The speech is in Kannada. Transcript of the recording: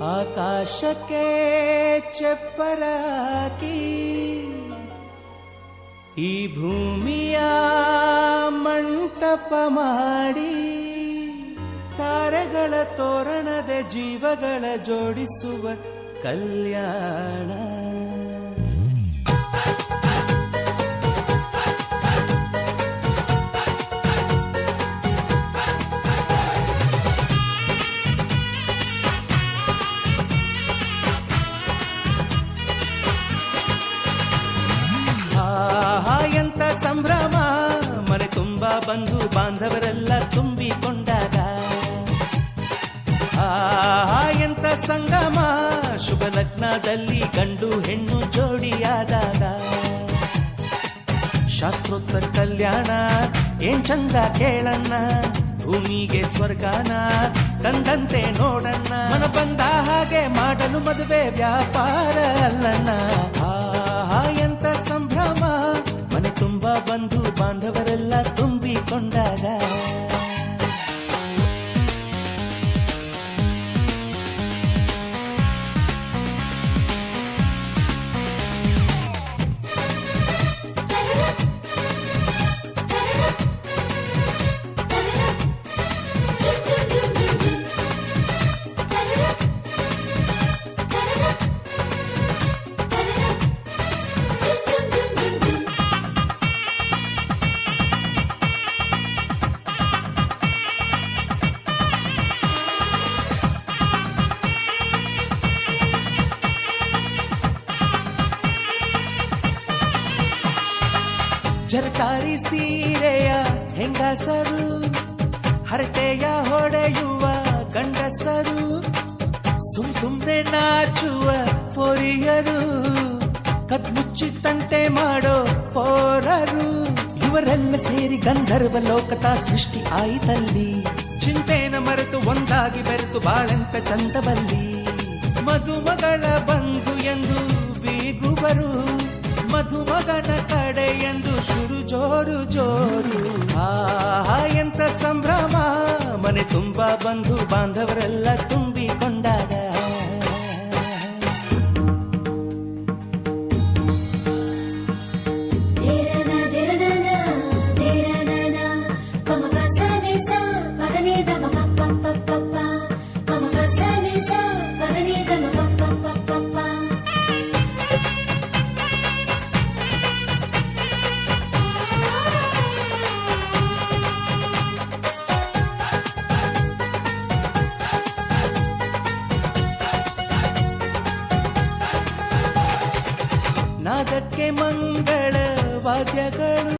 ಆಕಾಶಕ್ಕೆ ಚಪ್ಪರಾಕಿ ಈ ಭೂಮಿಯ ಮಂಟಪ ಮಾಡಿ ತಾರೆಗಳ ತೋರಣದ ಜೀವಗಳ ಜೋಡಿಸುವ ಕಲ್ಯಾಣ. ಎಂತ ಸಂಭ್ರಮ, ಮನೆ ತುಂಬಾ ಬಂಧು ಬಾಂಧವರೆಲ್ಲ ತುಂಬಿಕೊಂಡಾಗ. ಎಂತ ಸಂಗಮ, ಶುಭ ಲಗ್ನದಲ್ಲಿ ಗಂಡು ಹೆಣ್ಣು ಜೋಡಿಯಾದಾಗ. ಶಾಸ್ತ್ರೋತ್ತರ ಕಲ್ಯಾಣ ಏನ್ ಚಂದ ಕೇಳಣ್ಣ, ಭೂಮಿಗೆ ಸ್ವರ್ಗಾನ ತಂದಂತೆ ನೋಡಣ್ಣ. ಮನ ಬಂದ ಹಾಗೆ ಮಾಡಲು ಮದುವೆ ವ್ಯಾಪಾರ ಅಲ್ಲಣ್ಣ. ಎಂತ ಸಂಭ್ರಮ, ಮನೆ ತುಂಬಾ ಬಂಧು ಬಾಂಧವರೆಲ್ಲ ತುಂಬಿಕೊಂಡಾಗ. ಜರಕಾರಿ ಸೀರೆಯ ಹೆಂಗಸರು, ಹರಟೆಯ ಹೊಡೆಯುವ ಗಂಡಸರು, ಸುಮ್ನೆ ನಾಚುವ ಪೊರಿಯರು, ಕದ್ಮುಚ್ಚಿ ತಂಟೆ ಮಾಡೋ ಪೋರರು. ಇವರೆಲ್ಲ ಸೇರಿ ಗಂಧರ್ವ ಲೋಕದ ಸೃಷ್ಟಿ ಆಯಿತಲ್ಲಿ. ಚಿಂತೆನ ಮರೆತು ಒಂದಾಗಿ ಬೆರೆತು ಬಾಳೆಂತ ಚಂದವಲ್ಲಿ. ಮದುಮಗಳ ಬಂಧು ಎಂದು ಬೀಗುವರು, ಮಧುಮಗನ ಕಡೆ ಎಂದು ಶುರು ಜೋರು ಜೋರು. ಎಂತ ಸಂಭ್ರಮ, ಮನೆ ತುಂಬಾ ಬಂಧು ಬಾಂಧವರೆಲ್ಲ ತುಂಬಿಕೊಂಡಾಗ. ನಾದಕ್ಕೆ ಮಂಗಳ ವಾದ್ಯಗಳು